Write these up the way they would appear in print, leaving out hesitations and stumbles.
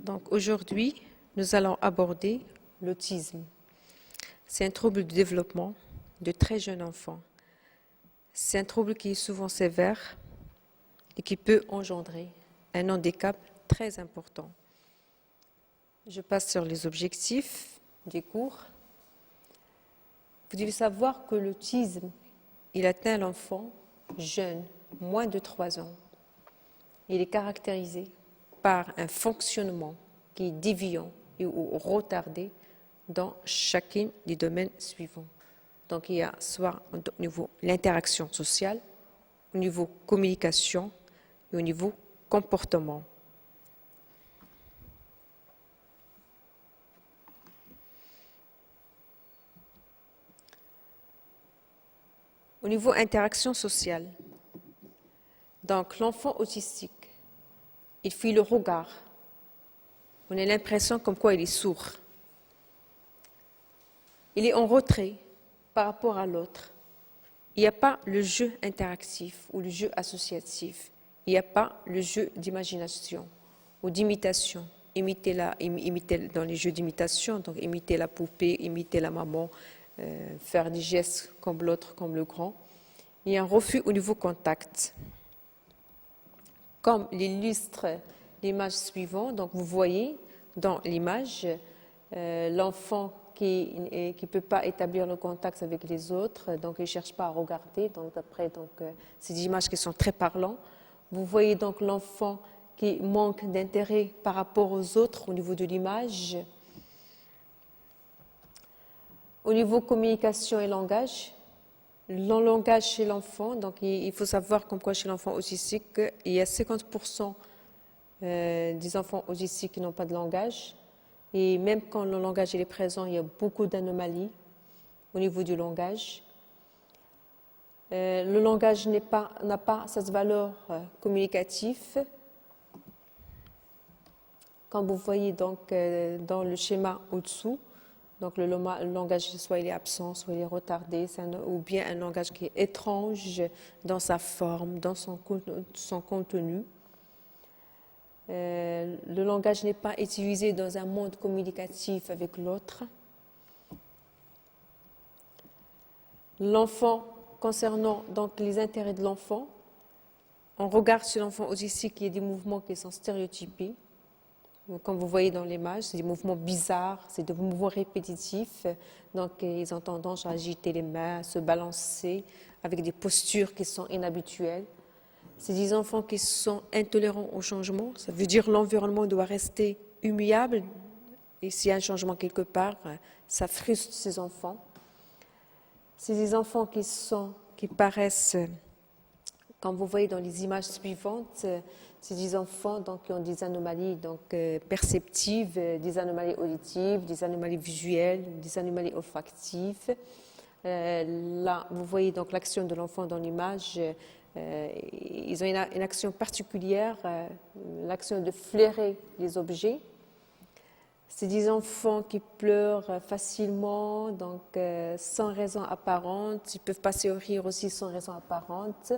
Donc aujourd'hui, nous allons aborder l'autisme. C'est un trouble du développement de très jeunes enfants. C'est un trouble qui est souvent sévère et qui peut engendrer un handicap très important. Je passe sur les objectifs des cours. Vous devez savoir que l'autisme, il atteint l'enfant jeune, moins de 3 ans. Il est caractérisé par un fonctionnement qui est déviant et ou retardé dans chacun des domaines suivants. Donc il y a soit au niveau de l'interaction sociale, au niveau communication et au niveau comportement. Au niveau interaction sociale, donc l'enfant autistique, il fuit le regard. On a l'impression comme quoi il est sourd. Il est en retrait par rapport à l'autre. Il n'y a pas le jeu interactif ou le jeu associatif. Il n'y a pas le jeu d'imagination ou d'imitation. Imiter dans les jeux d'imitation, donc imiter la poupée, imiter la maman, faire des gestes comme l'autre, comme le grand. Il y a un refus au niveau contact. Comme l'illustre l'image suivante, donc vous voyez dans l'image l'enfant qui ne peut pas établir le contact avec les autres, donc il ne cherche pas à regarder. Donc après, c'est des images qui sont très parlantes. Vous voyez donc l'enfant qui manque d'intérêt par rapport aux autres au niveau de l'image. Au niveau communication et langage, le langage chez l'enfant, donc il faut savoir comme quoi chez l'enfant autistique, il y a 50% des enfants autistiques qui n'ont pas de langage. Et même quand le langage est présent, il y a beaucoup d'anomalies au niveau du langage. Le langage n'a pas cette valeur communicative. Comme vous voyez donc dans le schéma au-dessous, donc le langage soit il est absent, soit il est retardé, ou bien un langage qui est étrange dans sa forme, dans son contenu. Le langage n'est pas utilisé dans un monde communicatif avec l'autre. L'enfant, concernant donc les intérêts de l'enfant, on regarde chez l'enfant autistique qu'il y a des mouvements qui sont stéréotypés. Comme vous voyez dans l'image, c'est des mouvements bizarres, c'est des mouvements répétitifs. Donc, ils ont tendance à agiter les mains, à se balancer avec des postures qui sont inhabituelles. C'est des enfants qui sont intolérants au changement. Ça veut dire que l'environnement doit rester immuable. Et s'il y a un changement quelque part, ça frustre ces enfants. C'est des enfants qui paraissent, comme vous voyez dans les images suivantes, c'est des enfants donc, qui ont des anomalies perceptives, des anomalies auditives, des anomalies visuelles, des anomalies olfactives. Là, vous voyez donc l'action de l'enfant dans l'image. Ils ont une action particulière, l'action de flairer les objets. C'est des enfants qui pleurent facilement, donc sans raison apparente. Ils peuvent passer au rire aussi sans raison apparente.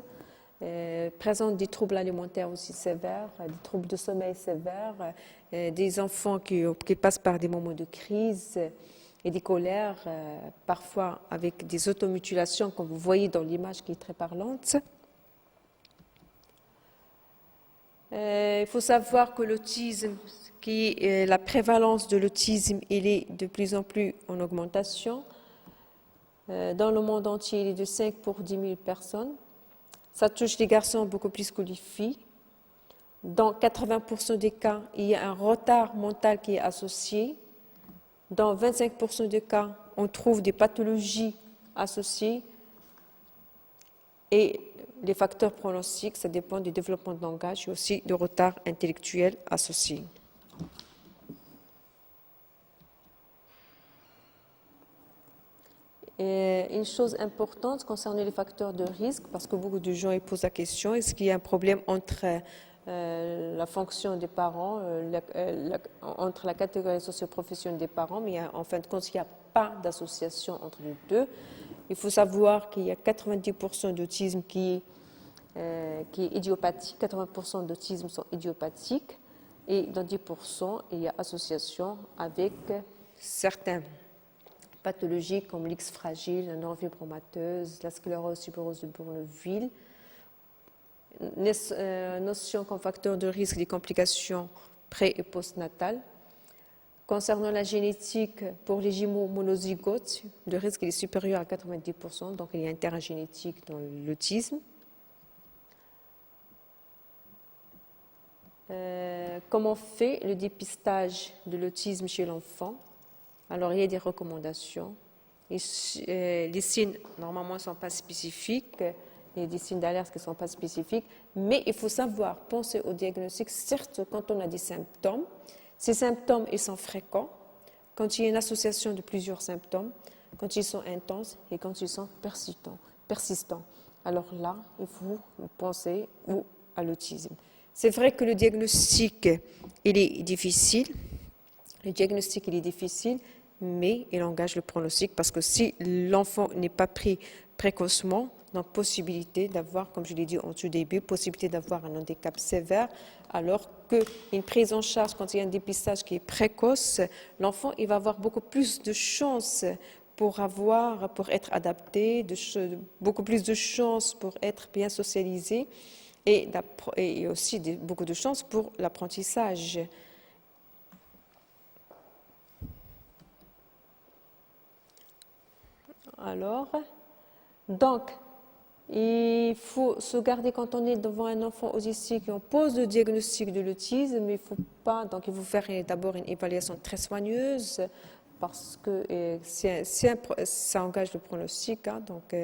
Présentent des troubles alimentaires aussi sévères, des troubles de sommeil sévères, des enfants qui passent par des moments de crise et des colères, parfois avec des automutilations, comme vous voyez dans l'image qui est très parlante. Il faut savoir que l'autisme, la prévalence de l'autisme, il est de plus en plus en augmentation. Dans le monde entier, il est de 5 pour 10 000 personnes. Ça touche les garçons beaucoup plus que les filles. Dans 80% des cas, il y a un retard mental qui est associé. Dans 25% des cas, on trouve des pathologies associées. Et les facteurs pronostiques, ça dépend du développement de langage et aussi du retard intellectuel associé. Et une chose importante concernant les facteurs de risque, parce que beaucoup de gens posent la question, est-ce qu'il y a un problème entre la fonction des parents, entre la catégorie socio-professionnelle des parents, mais en fin de compte, il n'y a pas d'association entre les deux. Il faut savoir qu'il y a 90% d'autisme qui est idiopathique, 80% d'autisme sont idiopathiques. Et dans 10%, il y a association avec certaines pathologies comme l'X fragile, la neurofibromateuse, la sclérose tubereuse de Bourneville, notion comme facteur de risque des complications pré- et postnatales. Concernant la génétique, pour les jumeaux monozygotes, le risque est supérieur à 90%, donc il y a un terrain génétique dans l'autisme. Comment on fait le dépistage de l'autisme chez l'enfant? Alors, il y a des recommandations. Les signes, normalement, ne sont pas spécifiques. Il y a des signes d'alerte qui ne sont pas spécifiques. Mais il faut savoir penser au diagnostic, certes, quand on a des symptômes. Ces symptômes, ils sont fréquents. Quand il y a une association de plusieurs symptômes, quand ils sont intenses et quand ils sont persistants. Alors là, il faut penser à l'autisme. C'est vrai que le diagnostic, il est difficile. Le diagnostic, il est difficile, mais il engage le pronostic parce que si l'enfant n'est pas pris précocement, donc possibilité d'avoir, comme je l'ai dit en tout début, possibilité d'avoir un handicap sévère, alors qu'une prise en charge, quand il y a un dépistage qui est précoce, l'enfant il va avoir beaucoup plus de chances pour être adapté, beaucoup plus de chances pour être bien socialisé et aussi beaucoup de chances pour l'apprentissage. Alors, donc, il faut se garder quand on est devant un enfant autistique et on pose le diagnostic de l'autisme, mais il faut pas, donc il faut faire d'abord une évaluation très soigneuse parce que ça engage le pronostic. Hein, donc,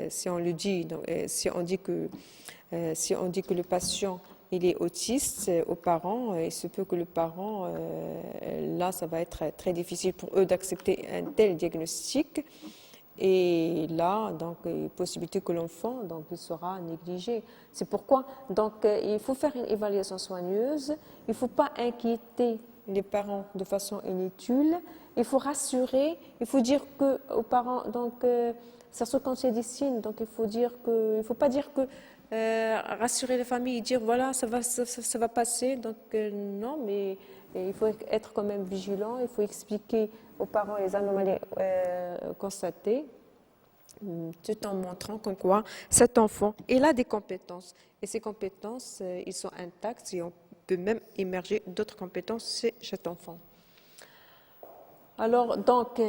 si on le dit, donc, si on dit que le patient il est autiste aux parents, il se peut que le parent, là, ça va être très difficile pour eux d'accepter un tel diagnostic. Et là, donc, il y a possibilité que l'enfant donc, il sera négligé. C'est pourquoi donc, il faut faire une évaluation soigneuse. Il ne faut pas inquiéter les parents de façon inutile. Il faut rassurer. Il faut dire aux parents, donc, surtout quand il y a des signes, donc il faut pas dire que rassurer les familles et dire voilà ça va passer. Donc non, mais il faut être quand même vigilant. Il faut expliquer aux parents les anomalies constatées, tout en montrant comme quoi cet enfant il a des compétences et ces compétences ils sont intactes et on peut même émerger d'autres compétences chez cet enfant. Alors donc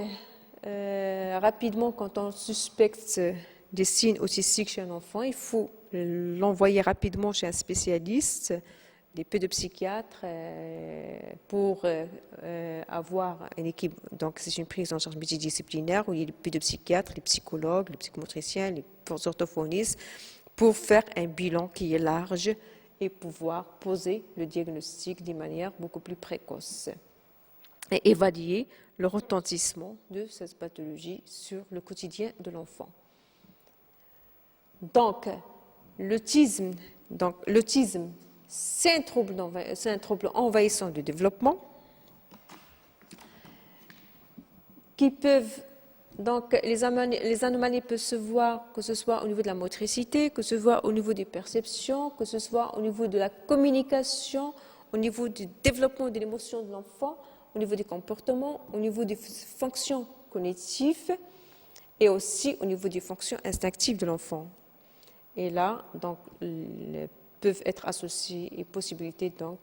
rapidement quand on suspecte des signes autistiques chez un enfant, il faut l'envoyer rapidement chez un spécialiste, des pédopsychiatres, pour avoir une équipe. Donc, c'est une prise en charge multidisciplinaire où il y a les pédopsychiatres, les psychologues, les psychomotriciens, les orthophonistes, pour faire un bilan qui est large et pouvoir poser le diagnostic de manière beaucoup plus précoce et évaluer le retentissement de cette pathologie sur le quotidien de l'enfant. Donc, l'autisme, c'est un trouble envahissant du développement qui peuvent, donc, les anomalies peuvent se voir que ce soit au niveau de la motricité, que ce soit au niveau des perceptions, que ce soit au niveau de la communication, au niveau du développement de l'émotion de l'enfant, au niveau des comportements, au niveau des fonctions cognitives et aussi au niveau des fonctions instinctives de l'enfant. Et là, donc, peuvent être associés et possibilités, donc,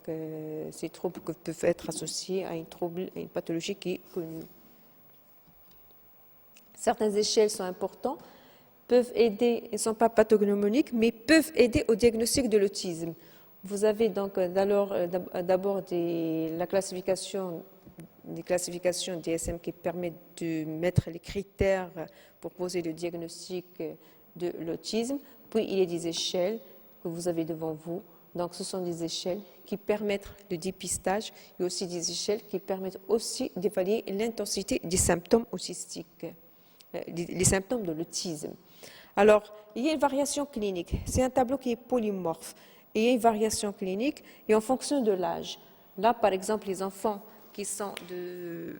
ces troubles peuvent être associés à une pathologie qui est connue. Certaines échelles sont importantes, peuvent aider, ils ne sont pas pathognomoniques, mais peuvent aider au diagnostic de l'autisme. Vous avez donc d'abord la classification, des classifications DSM qui permettent de mettre les critères pour poser le diagnostic de l'autisme. Puis il y a des échelles que vous avez devant vous. Donc ce sont des échelles qui permettent le dépistage et aussi des échelles qui permettent aussi d'évaluer l'intensité des symptômes autistiques, les symptômes de l'autisme. Alors, il y a une variation clinique. C'est un tableau qui est polymorphe. Et il y a une variation clinique et en fonction de l'âge. Là, par exemple, les enfants qui sont de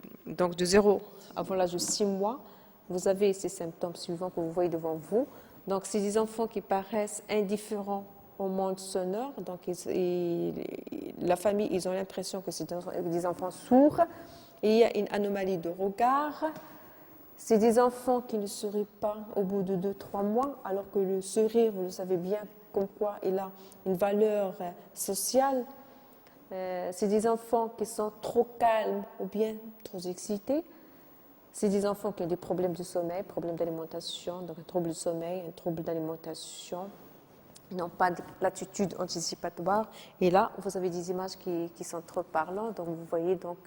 0 avant l'âge de 6 mois, vous avez ces symptômes suivants que vous voyez devant vous. Donc, c'est des enfants qui paraissent indifférents au monde sonore. Donc, la famille, ils ont l'impression que c'est des enfants sourds. Et il y a une anomalie de regard. C'est des enfants qui ne sourient pas au bout de 2-3 mois, alors que le sourire, vous le savez bien, comme quoi il a une valeur sociale. C'est des enfants qui sont trop calmes ou bien trop excités. C'est des enfants qui ont des problèmes de sommeil, problèmes d'alimentation, donc un trouble de sommeil, un trouble d'alimentation. Ils n'ont pas de platitude anticipatoire. Et là, vous avez des images qui sont trop parlantes. Donc, vous voyez donc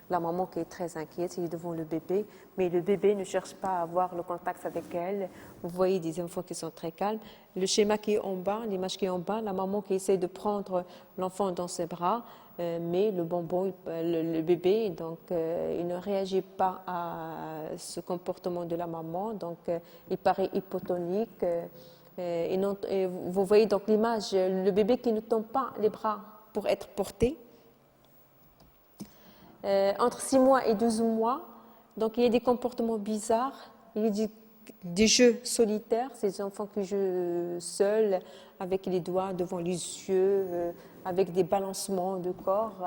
la maman qui est très inquiète, elle est devant le bébé, mais le bébé ne cherche pas à avoir le contact avec elle. Vous voyez des enfants qui sont très calmes. Le schéma qui est en bas, l'image qui est en bas, la maman qui essaie de prendre l'enfant dans ses bras, mais le bonbon, le bébé, donc il ne réagit pas à ce comportement de la maman. Donc, il paraît hypotonique. Et vous voyez donc l'image, le bébé qui ne tend pas les bras pour être porté. Entre 6 mois et 12 mois, donc il y a des comportements bizarres, il y a des jeux solitaires, ces enfants qui jouent seuls, avec les doigts devant les yeux, avec des balancements de corps.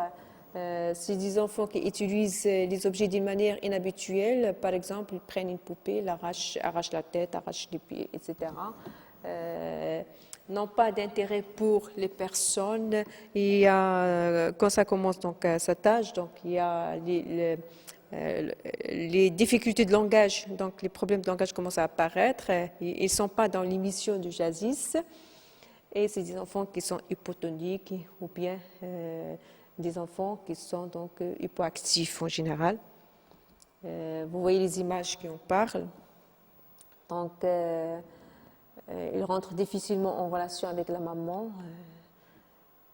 C'est des enfants qui utilisent les objets d'une manière inhabituelle. Par exemple, ils prennent une poupée, l'arrachent, arrachent la tête, arrachent les pieds, etc. N'ont pas d'intérêt pour les personnes. Et quand ça commence donc à cet âge, donc il y a les difficultés de langage, donc les problèmes de langage commencent à apparaître. Ils ne sont pas dans l'émission du JASIS. Et c'est des enfants qui sont hypotoniques ou bien des enfants qui sont donc hypoactifs en général. Vous voyez les images qui en parlent. Donc, ils rentrent difficilement en relation avec la maman.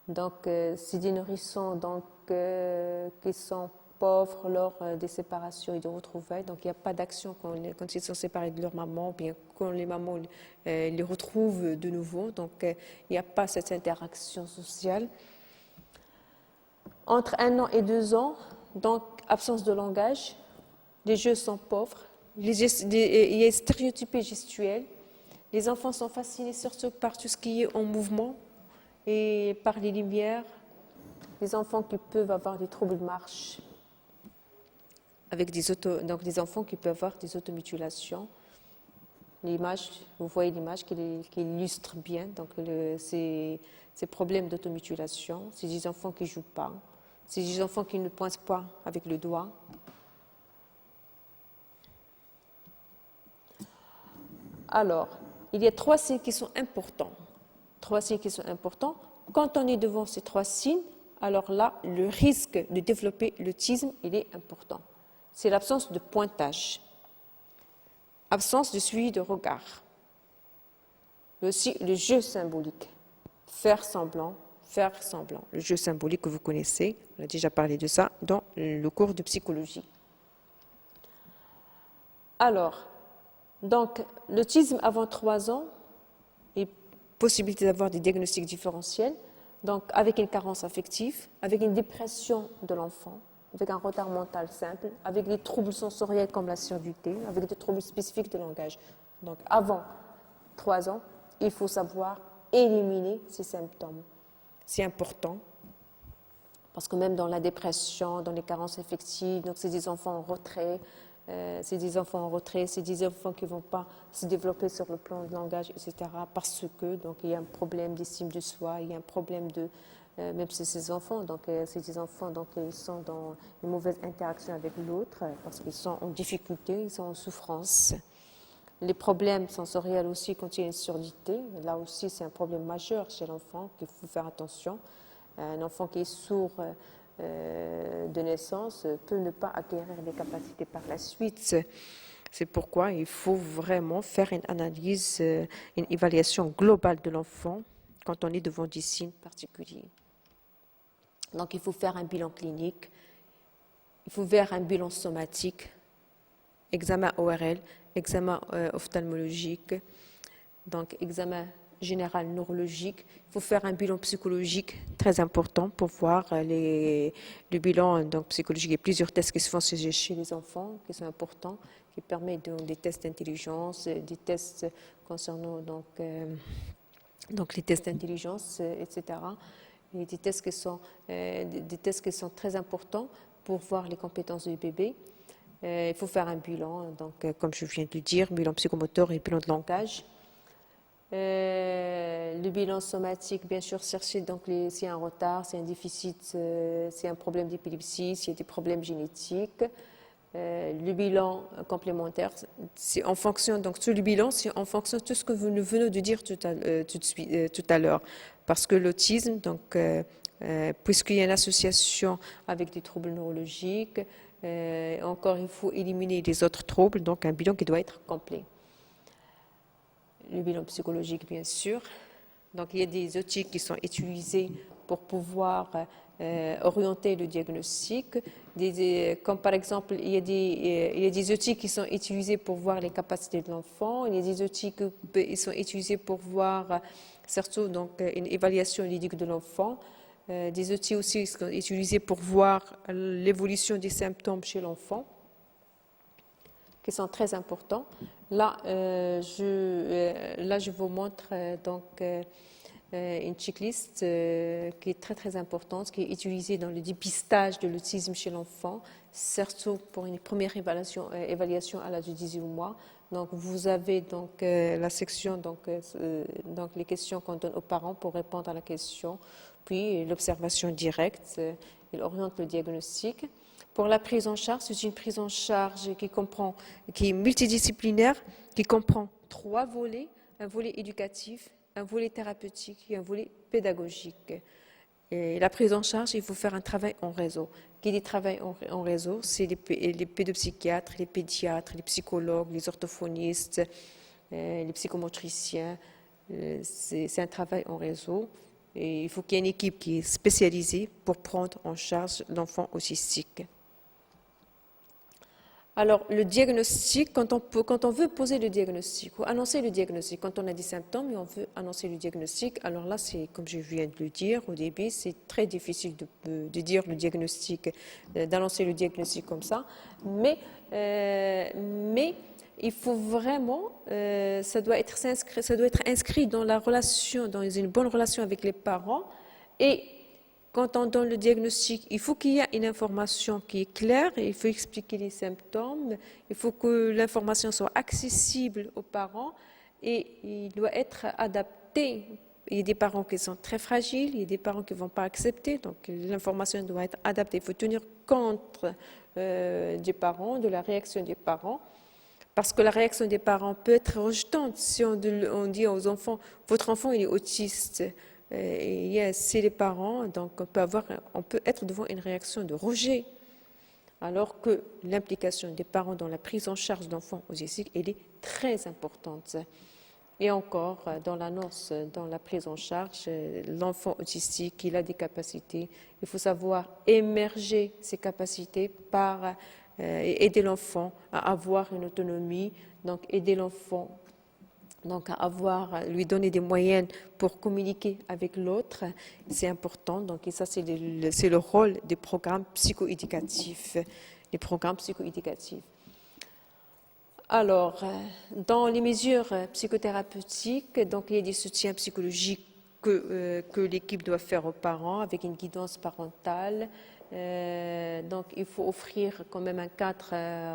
Donc, c'est des nourrissons donc, qui sont pauvres lors des séparations et des retrouvailles. Donc, il n'y a pas d'action quand ils sont séparés de leur maman, ou bien quand les mamans les retrouvent de nouveau. Donc, il n'y a pas cette interaction sociale. Entre 1 an et 2 ans, donc absence de langage, les jeux sont pauvres, il y a stéréotypés gestuels. Les enfants sont fascinés surtout par tout ce qui est en mouvement et par les lumières. Les enfants qui peuvent avoir des troubles de marche, avec donc des enfants qui peuvent avoir des automutilations. L'image, vous voyez l'image qui illustre bien donc ces problèmes d'automutilation. C'est des enfants qui ne jouent pas, c'est des enfants qui ne pointent pas avec le doigt. Alors, il y a 3 signes qui sont importants. 3 signes qui sont importants. Quand on est devant ces 3 signes, alors là, le risque de développer l'autisme, il est important. C'est l'absence de pointage, absence de suivi de regard, mais aussi le jeu symbolique, faire semblant, le jeu symbolique que vous connaissez, on a déjà parlé de ça dans le cours de psychologie. Alors, donc, l'autisme avant 3 ans et possibilité d'avoir des diagnostics différentiels, donc avec une carence affective, avec une dépression de l'enfant, avec un retard mental simple, avec des troubles sensoriels comme la surdité, avec des troubles spécifiques de langage. Donc, avant 3 ans, il faut savoir éliminer ces symptômes. C'est important parce que même dans la dépression, dans les carences affectives, donc c'est des enfants en retrait. C'est des enfants qui ne vont pas se développer sur le plan de langage, etc. Parce que donc il y a un problème d'estime de soi, il y a un problème de même si ces enfants, donc c'est des enfants donc ils sont dans une mauvaise interaction avec l'autre parce qu'ils sont en difficulté, ils sont en souffrance. Les problèmes sensoriels aussi quand il y a une surdité, là aussi c'est un problème majeur chez l'enfant qu'il faut faire attention. Un enfant qui est sourd de naissance peut ne pas acquérir les capacités par la suite. C'est pourquoi il faut vraiment faire une analyse, une évaluation globale de l'enfant quand on est devant des signes particuliers. Donc il faut faire un bilan clinique, il faut faire un bilan somatique, examen ORL, examen ophtalmologique, donc examen général neurologique. Il faut faire un bilan psychologique très important pour voir le bilan donc, psychologique. Il y a plusieurs tests qui se font chez les enfants qui sont importants, qui permettent donc, des tests d'intelligence, des tests concernant donc, donc les tests d'intelligence, etc. Et des tests qui sont très importants pour voir les compétences du bébé. Il faut faire un bilan, donc, comme je viens de le dire, bilan psychomoteur et bilan de langage. Le bilan somatique, bien sûr, chercher donc s'il y a un retard, s'il y a un déficit, s'il y a un problème d'épilepsie, s'il y a des problèmes génétiques. Le bilan complémentaire, c'est en fonction, donc sur le bilan, c'est en fonction de tout ce que vous venez de dire tout à l'heure. Parce que l'autisme, donc, puisqu'il y a une association avec des troubles neurologiques, encore il faut éliminer les autres troubles, donc un bilan qui doit être complet. Le bilan psychologique, bien sûr. Donc, il y a des outils qui sont utilisés pour pouvoir orienter le diagnostic. Comme par exemple, il y a des outils qui sont utilisés pour voir les capacités de l'enfant. Il y a des outils qui sont utilisés pour voir surtout donc, une évaluation ludique de l'enfant. Des outils aussi qui sont utilisés pour voir l'évolution des symptômes chez l'enfant, qui sont très importants. Là, je vous montre donc une checklist qui est très très importante, qui est utilisée dans le dépistage de l'autisme chez l'enfant, surtout pour une première évaluation à l'âge de 18 mois. Donc, vous avez donc la section donc les questions qu'on donne aux parents pour répondre à la question, puis l'observation directe. Il oriente le diagnostic. Pour la prise en charge, c'est une prise en charge qui est multidisciplinaire, qui comprend 3 volets, un volet éducatif, un volet thérapeutique et un volet pédagogique. Et la prise en charge, il faut faire un travail en réseau. Qui dit travail en réseau, c'est les pédopsychiatres, les pédiatres, les psychologues, les orthophonistes, les psychomotriciens. C'est un travail en réseau. Et il faut qu'il y ait une équipe qui est spécialisée pour prendre en charge l'enfant autistique. Alors, le diagnostic, quand on veut poser le diagnostic ou annoncer le diagnostic, quand on a des symptômes et on veut annoncer le diagnostic, alors là, c'est comme je viens de le dire au début, c'est très difficile de dire le diagnostic, d'annoncer le diagnostic comme ça, mais il faut vraiment, ça doit être inscrit dans la relation, dans une bonne relation avec les parents. Et quand on donne le diagnostic, il faut qu'il y ait une information qui est claire, il faut expliquer les symptômes, il faut que l'information soit accessible aux parents et il doit être adapté. Il y a des parents qui sont très fragiles, il y a des parents qui ne vont pas accepter, donc l'information doit être adaptée. Il faut tenir compte des parents, de la réaction des parents, parce que la réaction des parents peut être rejetante si on dit aux enfants « votre enfant il est autiste ». C'est les parents, donc on peut être devant une réaction de rejet, alors que l'implication des parents dans la prise en charge d'enfants autistiques, elle est très importante. Et encore, dans l'annonce, dans la prise en charge, l'enfant autistique, il a des capacités. Il faut savoir émerger ces capacités par aider l'enfant à avoir une autonomie, donc aider l'enfant donc lui donner des moyens pour communiquer avec l'autre, c'est important. Donc, et ça, c'est le rôle des programmes psychoéducatifs. Les programmes psychoéducatifs. Alors, dans les mesures psychothérapeutiques, donc il y a des soutiens psychologiques que l'équipe doit faire aux parents avec une guidance parentale. Donc, il faut offrir quand même un cadre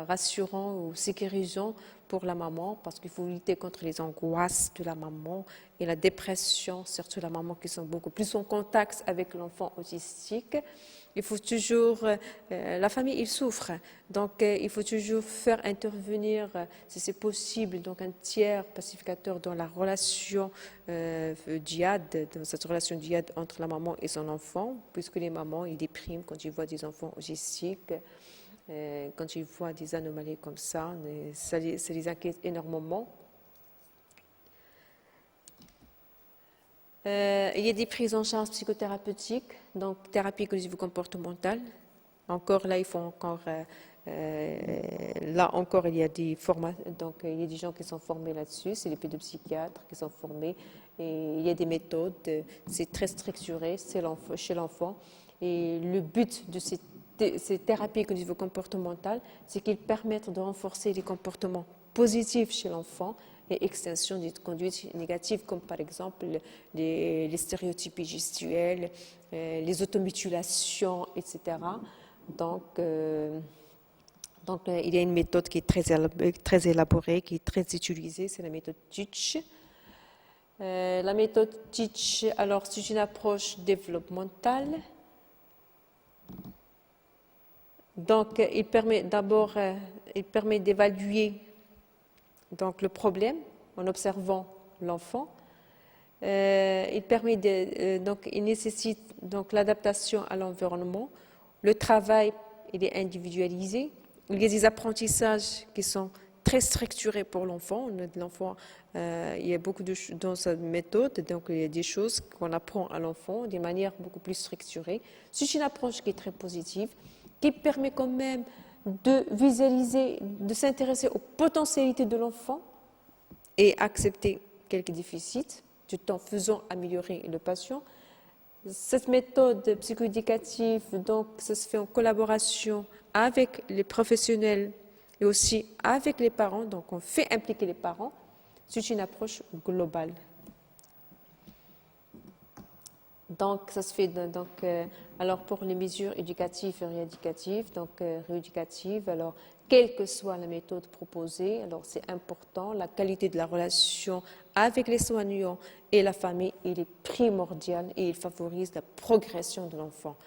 rassurant ou sécurisant pour la maman, parce qu'il faut lutter contre les angoisses de la maman et la dépression, surtout la maman qui sont beaucoup plus en contact avec l'enfant autistique. Il faut toujours, la famille, il souffre, donc il faut toujours faire intervenir, si c'est possible, donc un tiers pacificateur dans la relation dyade, dans cette relation dyade entre la maman et son enfant, puisque les mamans, ils dépriment quand ils voient des enfants autistiques, quand ils voient des anomalies comme ça les inquiète énormément. Il y a des prises en charge psychothérapeutiques, donc thérapie cognitivo-comportementale. Encore là, il faut encore là encore il y a des donc il y a des gens qui sont formés là-dessus, c'est les pédopsychiatres qui sont formés et il y a des méthodes, c'est très structuré, chez l'enfant et le but de ces thérapies cognitivo-comportementales, c'est qu'ils permettent de renforcer les comportements positifs chez l'enfant et extinction des conduites négatives, comme par exemple les stéréotypes gestuels, les automutilations, etc. Donc, il y a une méthode qui est très élaborée, qui est très utilisée, c'est la méthode Teach. La méthode Teach, alors c'est une approche développementale. Donc, il permet d'abord, d'évaluer donc le problème en observant l'enfant. Il nécessite donc l'adaptation à l'environnement. Le travail, il est individualisé. Il y a des apprentissages qui sont très structurés pour l'enfant. Il y a beaucoup de choses dans cette méthode, donc il y a des choses qu'on apprend à l'enfant de manière beaucoup plus structurée. C'est une approche qui est très positive, qui permet quand même de visualiser, de s'intéresser aux potentialités de l'enfant et accepter quelques déficits, tout en faisant améliorer le patient. Cette méthode psychoéducative, donc, ça se fait en collaboration avec les professionnels et aussi avec les parents. Donc, on fait impliquer les parents. C'est une approche globale. Donc, ça se fait alors pour les mesures éducatives et rééducatives, rééducatives, alors quelle que soit la méthode proposée, alors c'est important, la qualité de la relation avec les soignants et la famille, il est primordial et il favorise la progression de l'enfant.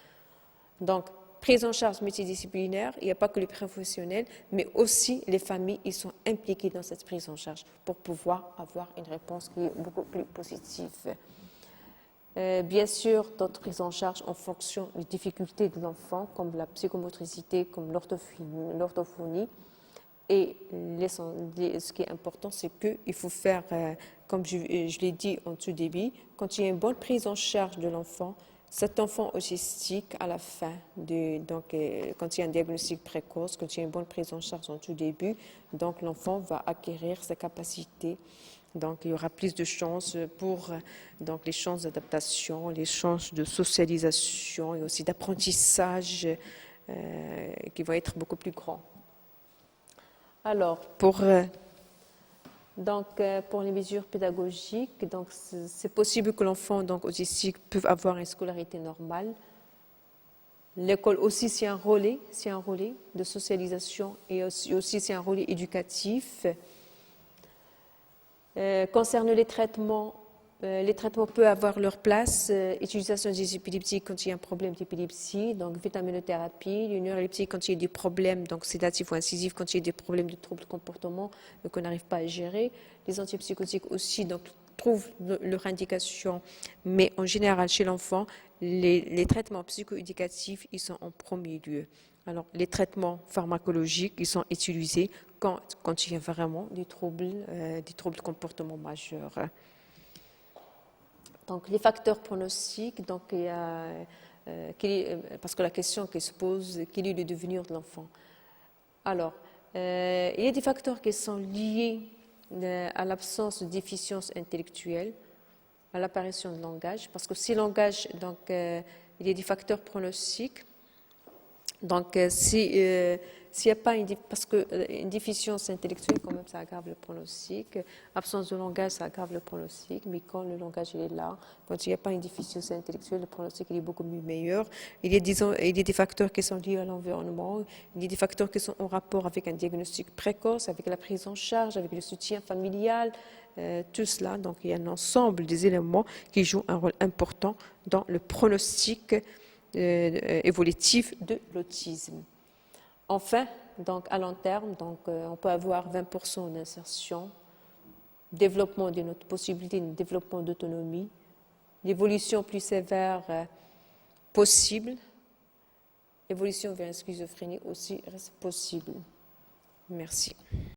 Donc, prise en charge multidisciplinaire, il n'y a pas que les professionnels, mais aussi les familles, ils sont impliqués dans cette prise en charge pour pouvoir avoir une réponse qui est beaucoup plus positive. Bien sûr, d'autres prises en charge en fonction des difficultés de l'enfant, comme la psychomotricité, comme l'orthophonie. Et ce qui est important, c'est qu'il faut faire, comme je l'ai dit en tout début, quand il y a une bonne prise en charge de l'enfant, cet enfant autistique, à la fin, quand il y a un diagnostic précoce, quand il y a une bonne prise en charge en tout début, donc l'enfant va acquérir sa capacité. Donc, il y aura plus de chances pour les chances d'adaptation, les chances de socialisation et aussi d'apprentissage qui vont être beaucoup plus grands. Alors, pour les mesures pédagogiques, donc c'est possible que l'enfant autistique puisse avoir une scolarité normale. L'école aussi, c'est un relais de socialisation et aussi c'est un relais éducatif. Concernant les traitements peuvent avoir leur place. Utilisation des épileptiques quand il y a un problème d'épilepsie, donc vitaminothérapie, les neuroleptiques quand il y a des problèmes sédatifs ou incisifs, quand il y a des problèmes de troubles de comportement qu'on n'arrive pas à gérer. Les antipsychotiques aussi trouvent leur indication, mais en général chez l'enfant, les traitements psychoéducatifs, ils sont en premier lieu. Alors, les traitements pharmacologiques, ils sont utilisés quand il y a vraiment des troubles de comportement majeurs. Donc, les facteurs pronostiques, parce que la question qui se pose, quel est le devenir de l'enfant? Alors, il y a des facteurs qui sont liés à l'absence de déficience intellectuelle, à l'apparition de langage, parce que si langage, il y a des facteurs pronostiques. Donc, s'il n'y a pas parce qu'une déficience intellectuelle, quand même, ça aggrave le pronostic. Absence de langage, ça aggrave le pronostic. Mais quand le langage est là, quand il n'y a pas une déficience intellectuelle, le pronostic il est beaucoup meilleur. Il y a des facteurs qui sont liés à l'environnement. Il y a des facteurs qui sont en rapport avec un diagnostic précoce, avec la prise en charge, avec le soutien familial. Tout cela. Donc, il y a un ensemble des éléments qui jouent un rôle important dans le pronostic évolutif de l'autisme. Enfin, à long terme, on peut avoir 20% d'insertion, développement de notre possibilité de développement d'autonomie, l'évolution plus sévère possible, évolution vers une schizophrénie aussi reste possible. Merci.